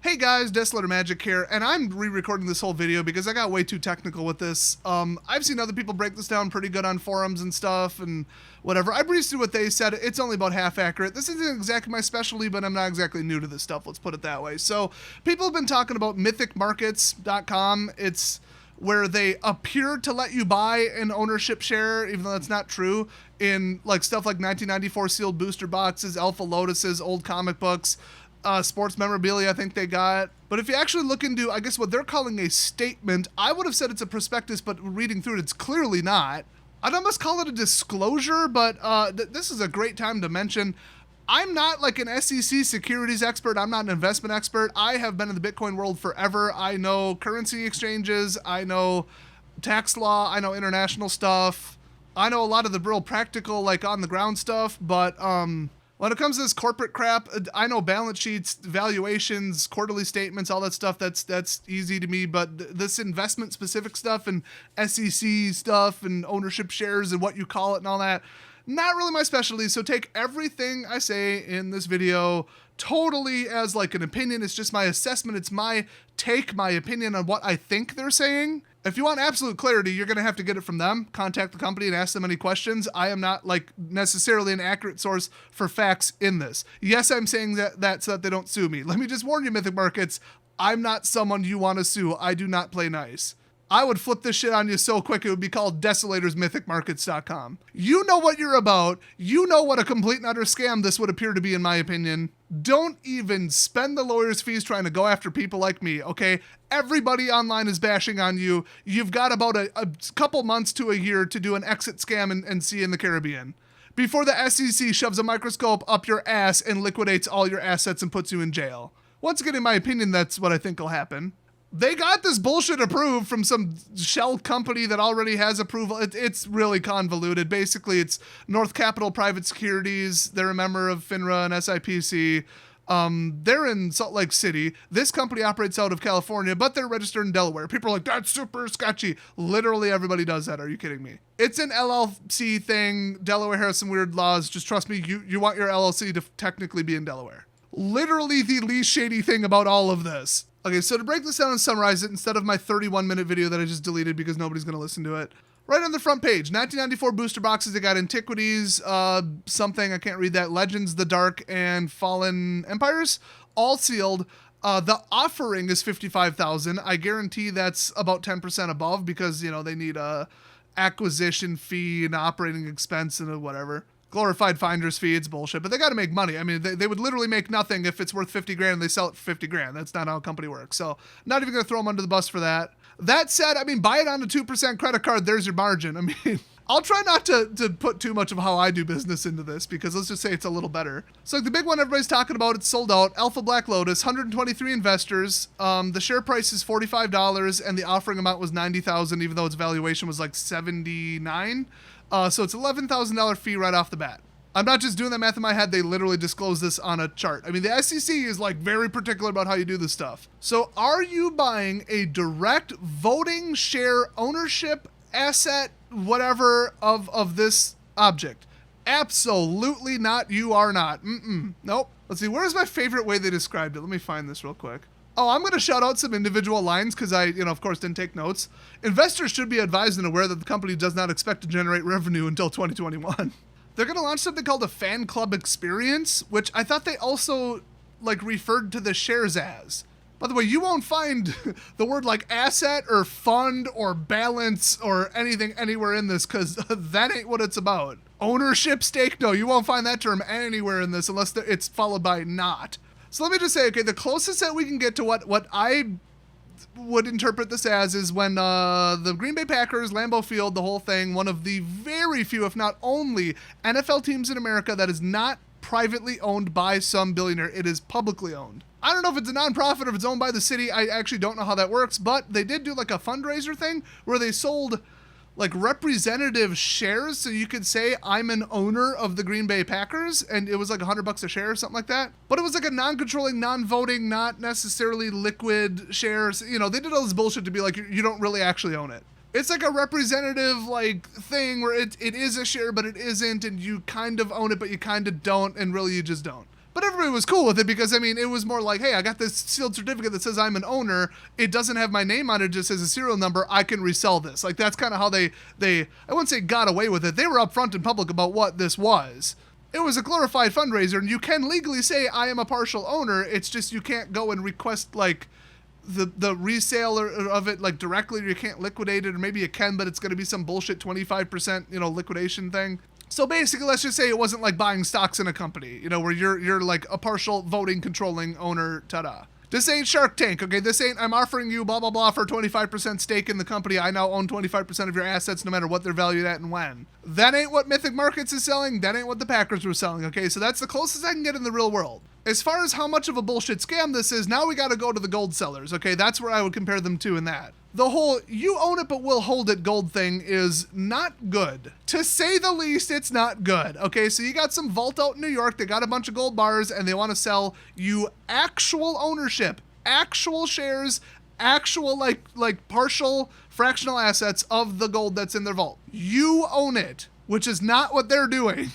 Hey guys, Desolator Magic here, and I'm re-recording this whole video because I got way too technical with this. I've seen other people break this down pretty good on forums and stuff and whatever. I breezed through what they said. It's only about half accurate. This isn't exactly my specialty, but I'm not exactly new to this stuff, let's put it that way. So, people have been talking about mythicmarkets.com. It's where they appear to let you buy an ownership share, even though that's not true, in like stuff like 1994 sealed booster boxes, Alpha Lotuses, old comic books, sports memorabilia I think they got. But if you actually look into, I guess, what they're calling a statement, I would have said it's a prospectus, but reading through it, it's clearly not. I'd almost call it a disclosure, but this is a great time to mention, I'm not like an SEC securities expert. I'm not an investment expert. I have been in the Bitcoin world forever. I know currency exchanges. I know tax law. I know international stuff. I know a lot of the real practical, like on the ground stuff, but when it comes to this corporate crap, I know balance sheets, valuations, quarterly statements, all that stuff, that's easy to me. But this investment specific stuff and SEC stuff and ownership shares and what you call it and all that, not really my specialty. So take everything I say in this video totally as like an opinion. It's just my assessment. It's my take, my opinion on what I think they're saying. If you want absolute clarity, you're going to have to get it from them. Contact the company and ask them any questions. I am not like necessarily an accurate source for facts in this. Yes, I'm saying that so that they don't sue me. Let me just warn you, Mythic Markets, I'm not someone you want to sue. I do not play nice. I would flip this shit on you so quick it would be called DesolatorsMythicMarkets.com. You know what you're about. You know what a complete and utter scam this would appear to be, in my opinion. Don't even spend the lawyer's fees trying to go after people like me, okay? Everybody online is bashing on you. You've got about a couple months to a year to do an exit scam and see in the Caribbean before the SEC shoves a microscope up your ass and liquidates all your assets and puts you in jail. Once again, in my opinion, that's what I think will happen. They got this bullshit approved from some shell company that already has approval. It's really convoluted. Basically, it's North Capital Private Securities. They're a member of FINRA and SIPC. They're in Salt Lake City. This company operates out of California, but they're registered in Delaware. People are like, that's super sketchy. Literally everybody does that. Are you kidding me? It's an LLC thing. Delaware has some weird laws. Just trust me, you want your LLC to technically be in Delaware. Literally the least shady thing about all of this. Okay, so to break this down and summarize it, instead of my 31-minute video that I just deleted because nobody's going to listen to it, right on the front page, 1994 booster boxes. They got Antiquities, something, I can't read that, Legends, The Dark, and Fallen Empires, all sealed. The offering is $55,000. I guarantee that's about 10% above because, you know, they need a acquisition fee and operating expense and whatever. Glorified finder's fee, it's bullshit, but they got to make money. I mean, they would literally make nothing if it's worth 50 grand and they sell it for 50 grand. That's not how a company works. So not even going to throw them under the bus for that. That said, I mean, buy it on a 2% credit card. There's your margin. I mean, I'll try not to put too much of how I do business into this because let's just say it's a little better. So the big one everybody's talking about, it's sold out. Alpha Black Lotus, 123 investors. The share price is $45 and the offering amount was $90,000, even though its valuation was like $79. So it's $11,000 fee right off the bat. I'm not just doing that math in my head. They literally disclose this on a chart. I mean, the SEC is like very particular about how you do this stuff. So are you buying a direct voting share ownership asset, whatever, of this object? Absolutely not. You are not. Nope. Let's see. Where's my favorite way they described it? Let me find this real quick. Oh, I'm going to shout out some individual lines because I, of course, didn't take notes. Investors should be advised and aware that the company does not expect to generate revenue until 2021. They're going to launch something called a fan club experience, which I thought they also like referred to the shares as. By the way, you won't find the word like asset or fund or balance or anything anywhere in this because that ain't what it's about. Ownership stake? No, you won't find that term anywhere in this unless it's followed by not. So let me just say, okay, the closest that we can get to what I would interpret this as is when the Green Bay Packers, Lambeau Field, the whole thing, one of the very few, if not only, NFL teams in America that is not privately owned by some billionaire. It is publicly owned. I don't know if it's a nonprofit or if it's owned by the city. I actually don't know how that works, but they did do like a fundraiser thing where they sold like representative shares, so you could say I'm an owner of the Green Bay Packers, and it was like $100 a share or something like that. But it was like a non-controlling, non-voting, not necessarily liquid shares. You know, they did all this bullshit to be like, you don't really actually own it. It's like a representative like thing where it is a share, but it isn't, and you kind of own it, but you kind of don't, and really you just don't. But everybody was cool with it because, I mean, it was more like, hey, I got this sealed certificate that says I'm an owner. It doesn't have my name on it, just says a serial number. I can resell this. Like, that's kind of how they, I wouldn't say got away with it. They were upfront in public about what this was. It was a glorified fundraiser, and you can legally say I am a partial owner. It's just you can't go and request, like, the resale of it, like, directly, or you can't liquidate it, or maybe you can, but it's going to be some bullshit 25%, you know, liquidation thing. So basically, let's just say it wasn't like buying stocks in a company, you know, where you're like a partial voting controlling owner, ta-da. This ain't Shark Tank, okay? This ain't I'm offering you blah, blah, blah for a 25% stake in the company. I now own 25% of your assets no matter what they're valued at and when. That ain't what Mythic Markets is selling. That ain't what the Packers were selling, okay? So that's the closest I can get in the real world. As far as how much of a bullshit scam this is, now we got to go to the gold sellers, okay? That's where I would compare them to in that. The whole you own it but we'll hold it gold thing is not good. To say the least, it's not good. Okay, so you got some vault out in New York, they got a bunch of gold bars and they want to sell you actual ownership, actual shares, actual like partial fractional assets of the gold that's in their vault. You own it, which is not what they're doing.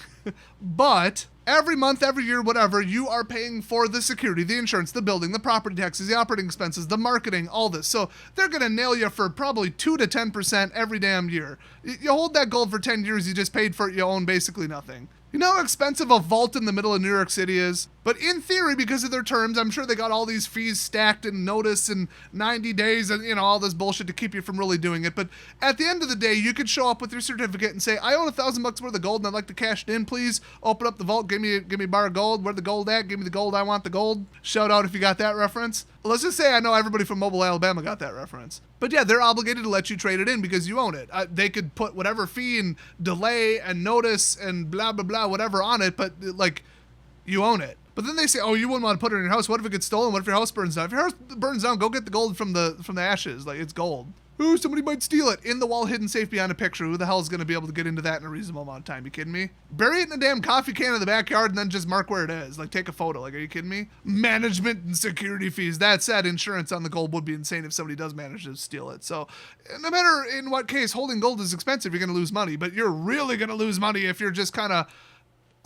But every month, every year, whatever, you are paying for the security, the insurance, the building, the property taxes, the operating expenses, the marketing, all this. So they're going to nail you for probably 2 to 10% every damn year. You hold that gold for 10 years, you just paid for it, you own basically nothing. You know how expensive a vault in the middle of New York City is? But in theory, because of their terms, I'm sure they got all these fees stacked and notice and 90 days and, you know, all this bullshit to keep you from really doing it. But at the end of the day, you could show up with your certificate and say, I own $1,000 worth of gold and I'd like to cash it in, please. Open up the vault, give me a bar of gold. Where the gold at? Give me the gold, I want the gold. Shout out if you got that reference. Let's just say I know everybody from Mobile, Alabama got that reference. But yeah, they're obligated to let you trade it in because you own it. They could put whatever fee and delay and notice and blah, blah, blah, whatever on it, but like, you own it. But then they say, oh, you wouldn't want to put it in your house. What if it gets stolen? What if your house burns down? If your house burns down, go get the gold from the ashes. Like, it's gold. Ooh, somebody might steal it. In the wall, hidden safe behind a picture. Who the hell is going to be able to get into that in a reasonable amount of time? You kidding me? Bury it in a damn coffee can in the backyard and then just mark where it is. Like, take a photo. Like, are you kidding me? Management and security fees. That said, insurance on the gold would be insane if somebody does manage to steal it. So, no matter in what case, holding gold is expensive. You're going to lose money. But you're really going to lose money if you're just kind of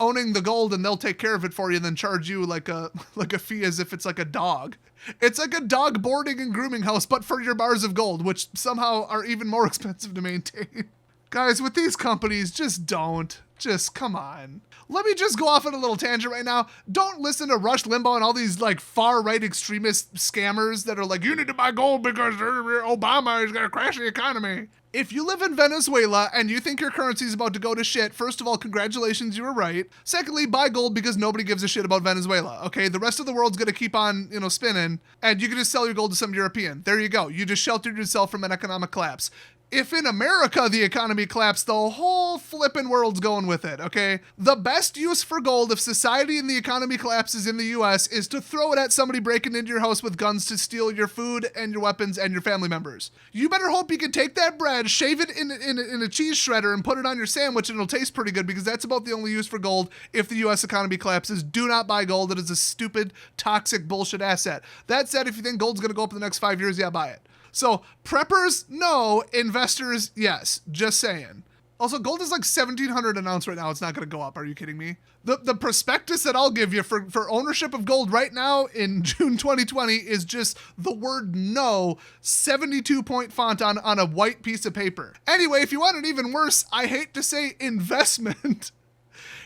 owning the gold and they'll take care of it for you and then charge you like a fee as if it's like a dog. It's like a dog boarding and grooming house, but for your bars of gold, which somehow are even more expensive to maintain. Guys, with these companies, just don't. Just come on. Let me just go off on a little tangent right now. Don't listen to Rush Limbaugh and all these like far-right extremist scammers that are like, you need to buy gold because Obama is going to crash the economy. If you live in Venezuela and you think your currency is about to go to shit, first of all, congratulations, you were right. Secondly, buy gold because nobody gives a shit about Venezuela, okay? The rest of the world's gonna keep on, you know, spinning, and you can just sell your gold to some European. There you go. You just sheltered yourself from an economic collapse. If in America the economy collapsed, the whole flippin' world's going with it, okay? The best use for gold if society and the economy collapses in the US is to throw it at somebody breaking into your house with guns to steal your food and your weapons and your family members. You better hope you can take that bread, shave it in a cheese shredder and put it on your sandwich and it'll taste pretty good because that's about the only use for gold if the US economy collapses. Do not buy gold. It is a stupid, toxic bullshit asset. That said, if you think gold's gonna go up in the next 5 years, yeah, buy it. So, preppers, no. Investors, yes. Just saying. Also, gold is like $1,700 an ounce right now. It's not going to go up. Are you kidding me? The prospectus that I'll give you for ownership of gold right now in June 2020 is just the word no, 72-point font on a white piece of paper. Anyway, if you want it even worse, I hate to say investment.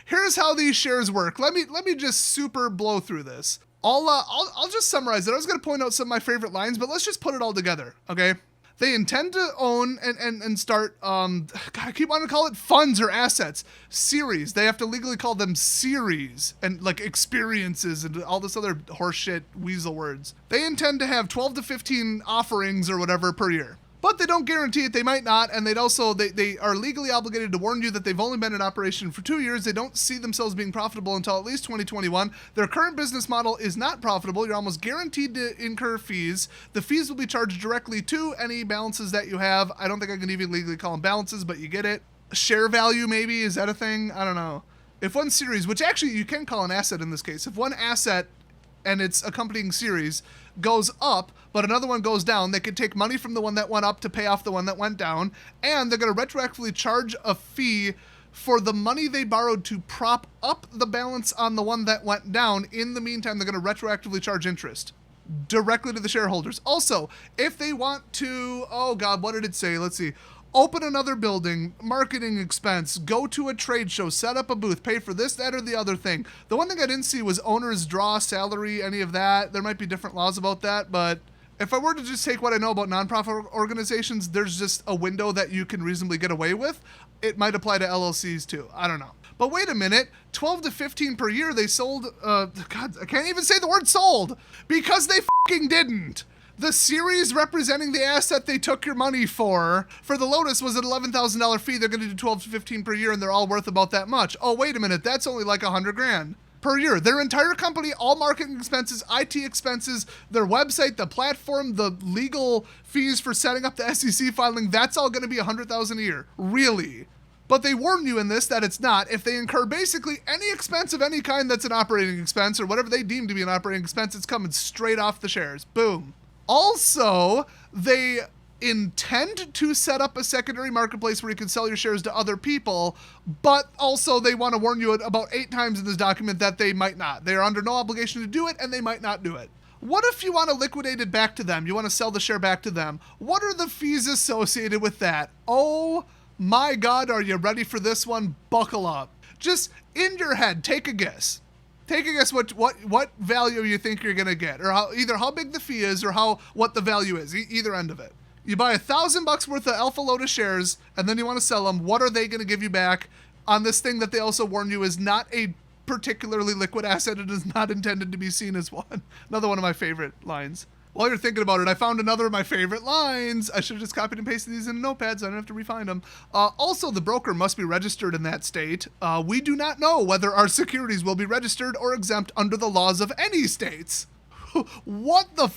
Here's how these shares work. Let me just super blow through this. I'll just summarize it. I was going to point out some of my favorite lines, but let's just put it all together, okay? They intend to own and start, God, I keep wanting to call it funds or assets. Series. They have to legally call them series and like experiences and all this other horseshit weasel words. They intend to have 12 to 15 offerings or whatever per year. But they don't guarantee it. They might not. And they'd also, they are legally obligated to warn you that they've only been in operation for 2 years. They don't see themselves being profitable until at least 2021. Their current business model is not profitable. You're almost guaranteed to incur fees. The fees will be charged directly to any balances that you have. I don't think I can even legally call them balances, but you get it. Share value, maybe? Is that a thing? I don't know. If one series, which actually you can call an asset in this case, if one asset and its accompanying series goes up, but another one goes down, they could take money from the one that went up to pay off the one that went down, and they're going to retroactively charge a fee for the money they borrowed to prop up the balance on the one that went down. In the meantime, they're going to retroactively charge interest directly to the shareholders. Also, if they want to, oh God, what did it say? Let's see. Open another building, marketing expense, go to a trade show, set up a booth, pay for this, that, or the other thing. The one thing I didn't see was owner's draw, salary, any of that. There might be different laws about that, but if I were to just take what I know about nonprofit organizations, there's just a window that you can reasonably get away with. It might apply to LLCs too. I don't know. But wait a minute, 12 to 15 per year, they sold, God, I can't even say the word sold, because they fucking didn't. The series representing the asset they took your money for the Lotus was an $11,000 fee. They're going to do 12 to 15 per year, and they're all worth about that much. Oh, wait a minute, that's only like $100,000 per year. Their entire company, all marketing expenses, IT expenses, their website, the platform, the legal fees for setting up the SEC filing, that's all going to be $100,000 a year. Really? But they warn you in this that it's not. If they incur basically any expense of any kind that's an operating expense or whatever they deem to be an operating expense, it's coming straight off the shares. Boom. Also, they intend to set up a secondary marketplace where you can sell your shares to other people, but also they want to warn you about 8 times in this document that they might not. They are under no obligation to do it, and they might not do it. What if you want to liquidate it back to them? You want to sell the share back to them? What are the fees associated with that? Oh my God, are you ready for this one? Buckle up. Just in your head, take a guess. Take a guess what value you think you're gonna get, or either how big the fee is, or what the value is. Either end of it. You buy $1,000 worth of Alpha Lotus shares, and then you want to sell them. What are they gonna give you back on this thing that they also warn you is not a particularly liquid asset? It is not intended to be seen as one. Another one of my favorite lines. While you're thinking about it, I found another of my favorite lines. I should have just copied and pasted these in notepads. So I don't have to refine them. Also, the broker must be registered in that state. We do not know whether our securities will be registered or exempt under the laws of any states. What the f***?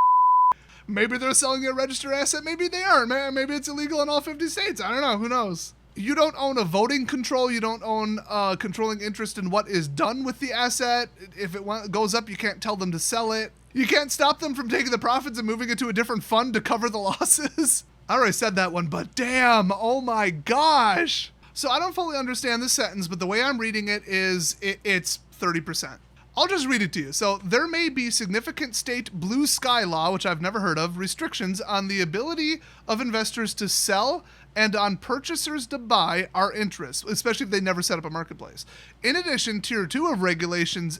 Maybe they're selling a registered asset. Maybe they aren't. Maybe it's illegal in all 50 states. I don't know. Who knows? You don't own a voting control. You don't own controlling interest in what is done with the asset. If it goes up, you can't tell them to sell it. You can't stop them from taking the profits and moving it to a different fund to cover the losses. I already said that one, but damn, oh my gosh. So I don't fully understand this sentence, but the way I'm reading it is it's 30%. I'll just read it to you. So there may be significant state blue sky law, which I've never heard of, restrictions on the ability of investors to sell and on purchasers to buy our interests, especially if they never set up a marketplace. In addition, Tier 2 of Regulation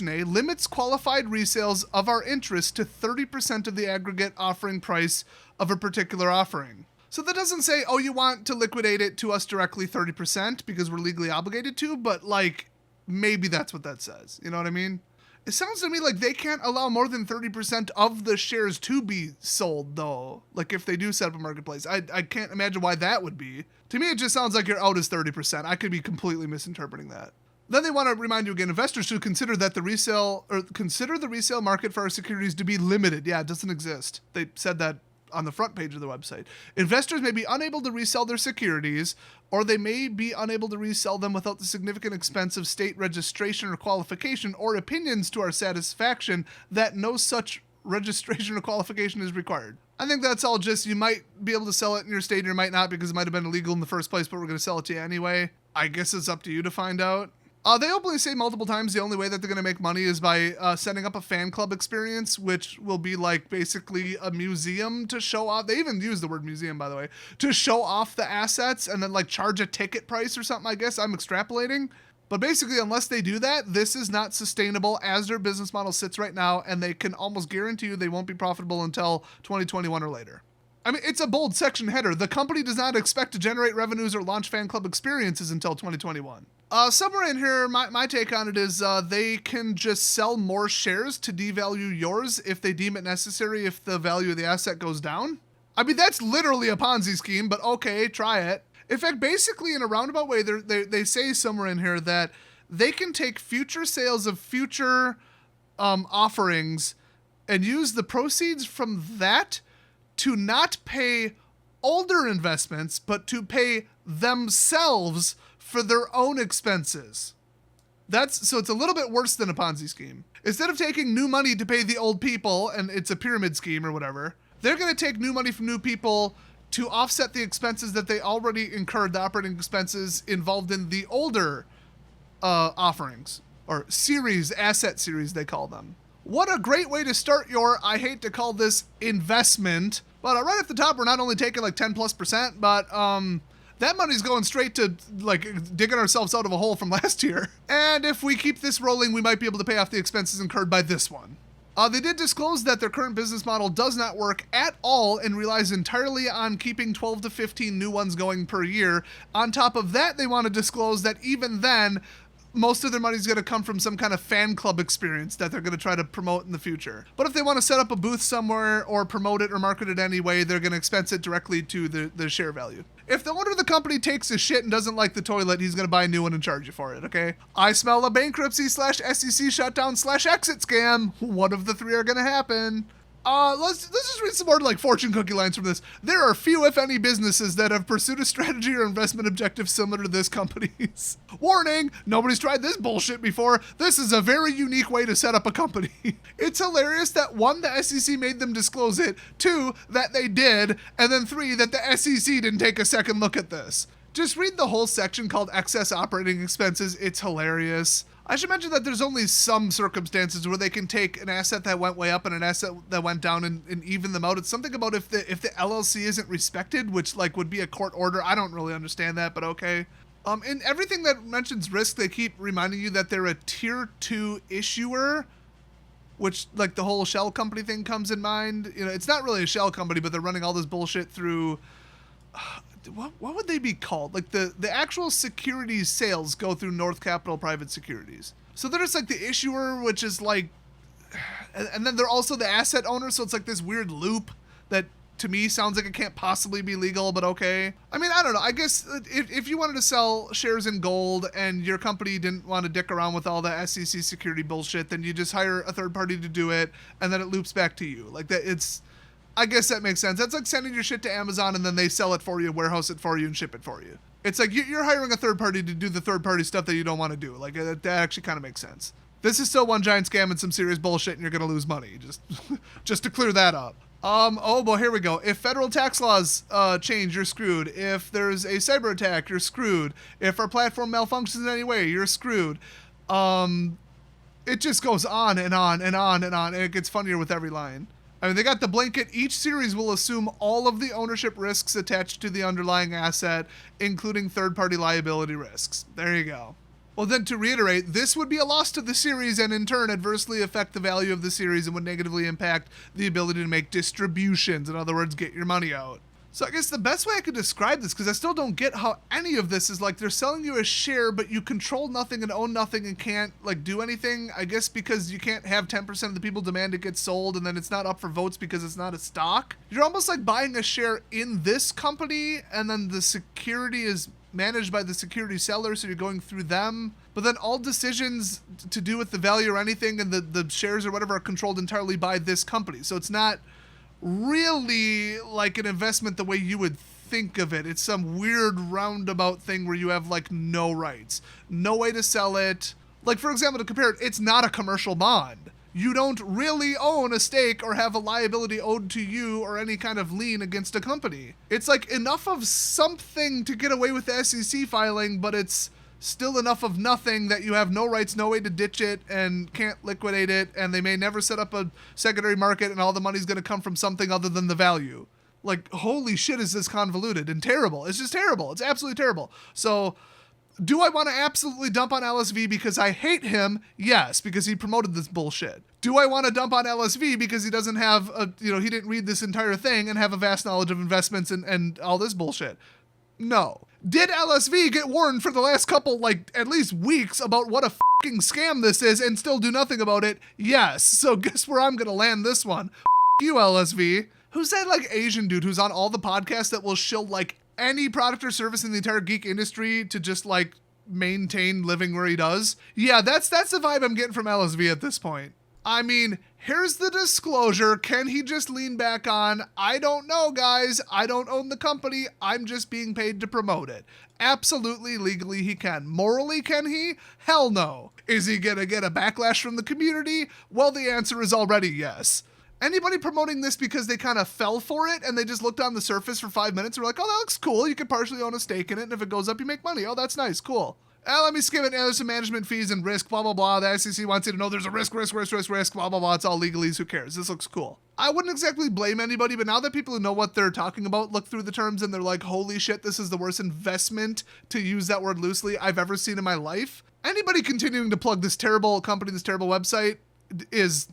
A limits qualified resales of our interests to 30% of the aggregate offering price of a particular offering. So that doesn't say, oh, you want to liquidate it to us directly 30% because we're legally obligated to, but like maybe that's what that says. You know what I mean? It sounds to me like they can't allow more than 30% of the shares to be sold, though. Like if they do set up a marketplace, I can't imagine why that would be. To me, it just sounds like your out is 30%. I could be completely misinterpreting that. Then they want to remind you again, investors should consider the resale market for our securities to be limited. Yeah, it doesn't exist. They said that on the front page of the website. Investors may be unable to resell their securities, or they may be unable to resell them without the significant expense of state registration or qualification, or opinions to our satisfaction that no such registration or qualification is required. I think that's all just, you might be able to sell it in your state, and you might not because it might have been illegal in the first place, but we're going to sell it to you anyway. I guess it's up to you to find out. They openly say multiple times the only way that they're going to make money is by setting up a fan club experience, which will be like basically a museum to show off. They even use the word museum, by the way, to show off the assets and then like charge a ticket price or something. I guess I'm extrapolating. But basically, unless they do that, this is not sustainable as their business model sits right now, and they can almost guarantee you they won't be profitable until 2021 or later. I mean, it's a bold section header. The company does not expect to generate revenues or launch fan club experiences until 2021. Somewhere in here, my take on it is they can just sell more shares to devalue yours if they deem it necessary if the value of the asset goes down. I mean, that's literally a Ponzi scheme, but okay, try it. In fact, basically in a roundabout way, they say somewhere in here that they can take future sales of future offerings and use the proceeds from that to not pay older investments, but to pay themselves for their own expenses. So it's a little bit worse than a Ponzi scheme. Instead of taking new money to pay the old people, and it's a pyramid scheme or whatever, they're going to take new money from new people to offset the expenses that they already incurred, the operating expenses involved in the older offerings, or series, asset series they call them. What a great way to start your, I hate to call this investment, but right at the top, we're not only taking like 10+%, but that money's going straight to like digging ourselves out of a hole from last year. And if we keep this rolling, we might be able to pay off the expenses incurred by this one. They did disclose that their current business model does not work at all and relies entirely on keeping 12 to 15 new ones going per year. On top of that, they want to disclose that even then, most of their money is going to come from some kind of fan club experience that they're going to try to promote in the future. But if they want to set up a booth somewhere or promote it or market it anyway, they're going to expense it directly to the share value. If the owner of the company takes a shit and doesn't like the toilet, he's going to buy a new one and charge you for it, okay? I smell a bankruptcy/SEC shutdown/exit scam. One of the three are going to happen. Let's just read some more like fortune cookie lines from this. There are few, if any, businesses that have pursued a strategy or investment objective similar to this company's. Warning, nobody's tried this bullshit before. This is a very unique way to set up a company. It's hilarious that 1, the SEC made them disclose it, 2, that they did, and then 3, that the SEC didn't take a second look at this. Just read the whole section called excess operating expenses. It's hilarious. I should mention that there's only some circumstances where they can take an asset that went way up and an asset that went down and even them out. It's something about if the LLC isn't respected, which like would be a court order. I don't really understand that, but okay. In everything that mentions risk, they keep reminding you that they're a tier 2 issuer, which like the whole shell company thing comes in mind. You know, it's not really a shell company, but they're running all this bullshit through. What would they be called? Like the actual securities sales go through North Capital Private Securities. So they're just like the issuer, which is like, and then they're also the asset owner. So it's like this weird loop that to me sounds like it can't possibly be legal, but okay. I mean, I don't know. I guess if you wanted to sell shares in gold and your company didn't want to dick around with all the SEC security bullshit, then you just hire a third party to do it and then it loops back to you. Like that, I guess that makes sense. That's like sending your shit to Amazon and then they sell it for you, warehouse it for you, and ship it for you. It's like you're hiring a third party to do the third party stuff that you don't want to do. Like that actually kind of makes sense. This is still one giant scam and some serious bullshit and you're going to lose money. Just to clear that up. Oh, well, here we go. If federal tax laws change, you're screwed. If there's a cyber attack, you're screwed. If our platform malfunctions in any way, you're screwed. It just goes on and on and on and on, and it gets funnier with every line. I mean, they got the blanket. Each series will assume all of the ownership risks attached to the underlying asset, including third-party liability risks. There you go. Well, then to reiterate, this would be a loss to the series and in turn adversely affect the value of the series and would negatively impact the ability to make distributions. In other words, get your money out. So I guess the best way I could describe this, because I still don't get how any of this is like they're selling you a share, but you control nothing and own nothing and can't like do anything. I guess because you can't have 10% of the people demand it gets sold and then it's not up for votes because it's not a stock. You're almost like buying a share in this company and then the security is managed by the security seller, so you're going through them. But then all decisions to do with the value or anything and the shares or whatever are controlled entirely by this company. So it's not really like an investment the way you would think of it. It's some weird roundabout thing where you have like no rights, no way to sell it. Like, for example, to compare it, it's not a commercial bond. You don't really own a stake or have a liability owed to you or any kind of lien against a company. It's like enough of something to get away with the SEC filing, but it's still enough of nothing that you have no rights, no way to ditch it, and can't liquidate it, and they may never set up a secondary market, and all the money's going to come from something other than the value. Like, holy shit, is this convoluted and terrible. It's just terrible. It's absolutely terrible. So, do I want to absolutely dump on LSV because I hate him? Yes, because he promoted this bullshit. Do I want to dump on LSV because he doesn't have he didn't read this entire thing and have a vast knowledge of investments and all this bullshit? No. Did LSV get warned for the last couple, at least weeks about what a fucking scam this is and still do nothing about it? Yes. So guess where I'm going to land this one? You, LSV. Who's that, Asian dude who's on all the podcasts that will shill, any product or service in the entire geek industry to just, maintain living where he does? Yeah, that's the vibe I'm getting from LSV at this point. I mean, here's the disclosure. Can he just lean back on, I don't know, guys. I don't own the company. I'm just being paid to promote it. Absolutely, legally he can. Morally, can he? Hell no. Is he gonna get a backlash from the community? Well, the answer is already yes. Anybody promoting this because they kind of fell for it and they just looked on the surface for 5 minutes and were like, oh, that looks cool. You could partially own a stake in it, and if it goes up, you make money. Oh, that's nice. Cool. Let me skim it. There's some management fees and risk, blah, blah, blah. The SEC wants you to know there's a risk, blah, blah, blah. It's all legalese. Who cares? This looks cool. I wouldn't exactly blame anybody, but now that people who know what they're talking about look through the terms and they're like, holy shit, this is the worst investment, to use that word loosely, I've ever seen in my life. Anybody continuing to plug this terrible company, this terrible website is,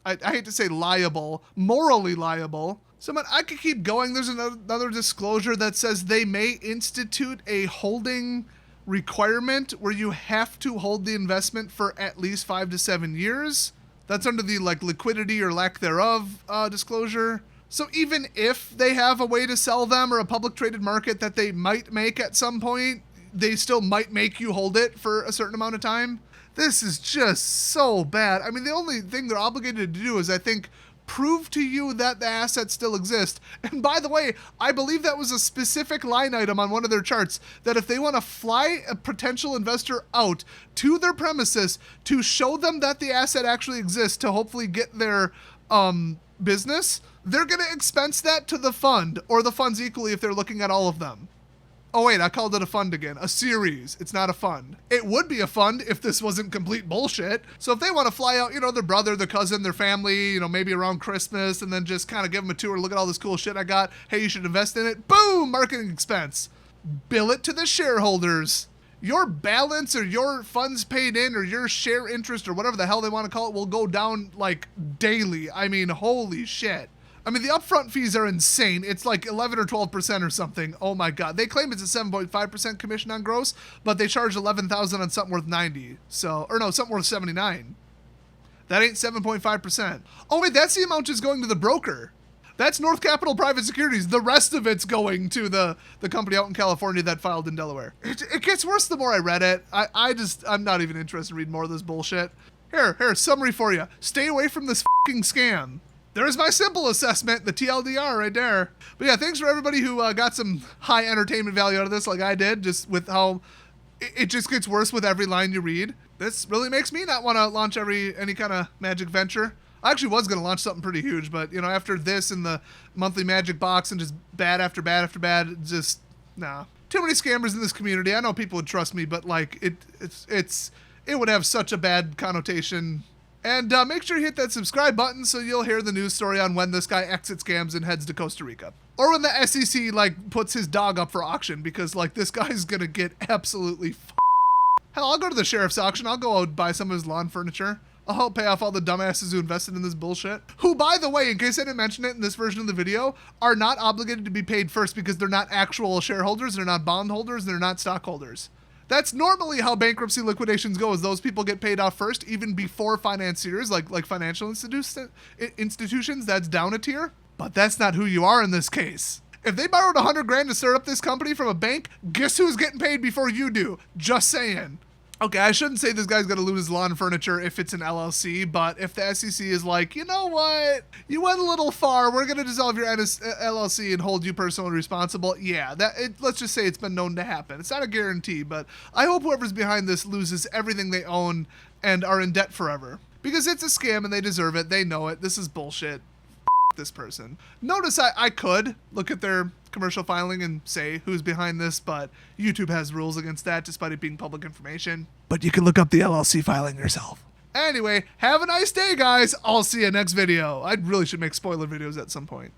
I hate to say liable, morally liable. So man, I could keep going. There's another disclosure that says they may institute a holding requirement where you have to hold the investment for at least 5 to 7 years. That's under the like liquidity or lack thereof disclosure. So even if they have a way to sell them or a public traded market that they might make at some point, they still might make you hold it for a certain amount of time. This is just so bad. I mean, the only thing they're obligated to do is, I think, prove to you that the assets still exist. And by the way, I believe that was a specific line item on one of their charts, that if they want to fly a potential investor out to their premises to show them that the asset actually exists to hopefully get their business, they're going to expense that to the fund, or the funds equally if they're looking at all of them. Oh wait, I called it a fund again. A series. It's not a fund. It would be a fund if this wasn't complete bullshit. So if they want to fly out, their brother, their cousin, their family, maybe around Christmas, and then just kind of give them a tour, look at all this cool shit I got. Hey, you should invest in it. Boom! Marketing expense. Bill it to the shareholders. Your balance or your funds paid in or your share interest or whatever the hell they want to call it will go down like daily. I mean, holy shit. I mean, the upfront fees are insane. It's like 11 or 12% or something. Oh my God. They claim it's a 7.5% commission on gross, but they charge 11,000 on something worth 90. So, or no, something worth 79. That ain't 7.5%. Oh wait, that's the amount just going to the broker. That's North Capital Private Securities. The rest of it's going to the company out in California that filed in Delaware. It gets worse the more I read it. I'm not even interested in reading more of this bullshit. Here, summary for you. Stay away from this fucking scam. There's my simple assessment, the TLDR right there. But yeah, thanks for everybody who got some high entertainment value out of this, like I did, just with how it just gets worse with every line you read. This really makes me not want to launch any kind of magic venture. I actually was going to launch something pretty huge, but after this and the monthly magic box and just bad after bad after bad, just nah. Too many scammers in this community. I know people would trust me, but like it would have such a bad connotation. And make sure you hit that subscribe button so you'll hear the news story on when this guy exits scams and heads to Costa Rica. Or when the SEC puts his dog up for auction, because this guy's gonna get absolutely Hell, I'll go to the sheriff's auction. I'll go out buy some of his lawn furniture. I'll help pay off all the dumbasses who invested in this bullshit. Who, by the way, in case I didn't mention it in this version of the video, are not obligated to be paid first because they're not actual shareholders, they're not bondholders, they're not stockholders. That's normally how bankruptcy liquidations go, is those people get paid off first, even before financiers, like financial institutions, that's down a tier. But that's not who you are in this case. If they borrowed $100,000 to start up this company from a bank, guess who's getting paid before you do? Just saying. Okay, I shouldn't say this guy's gonna lose lawn furniture if it's an LLC, but if the SEC is like, you know what, you went a little far, we're gonna dissolve your LLC and hold you personally responsible, yeah, let's just say it's been known to happen. It's not a guarantee, but I hope whoever's behind this loses everything they own and are in debt forever. Because it's a scam and they deserve it, they know it, this is bullshit. This person. Notice I could look at their commercial filing and say who's behind this, but YouTube has rules against that despite it being public information. But you can look up the LLC filing yourself. Anyway, have a nice day, guys. I'll see you next video. I really should make spoiler videos at some point.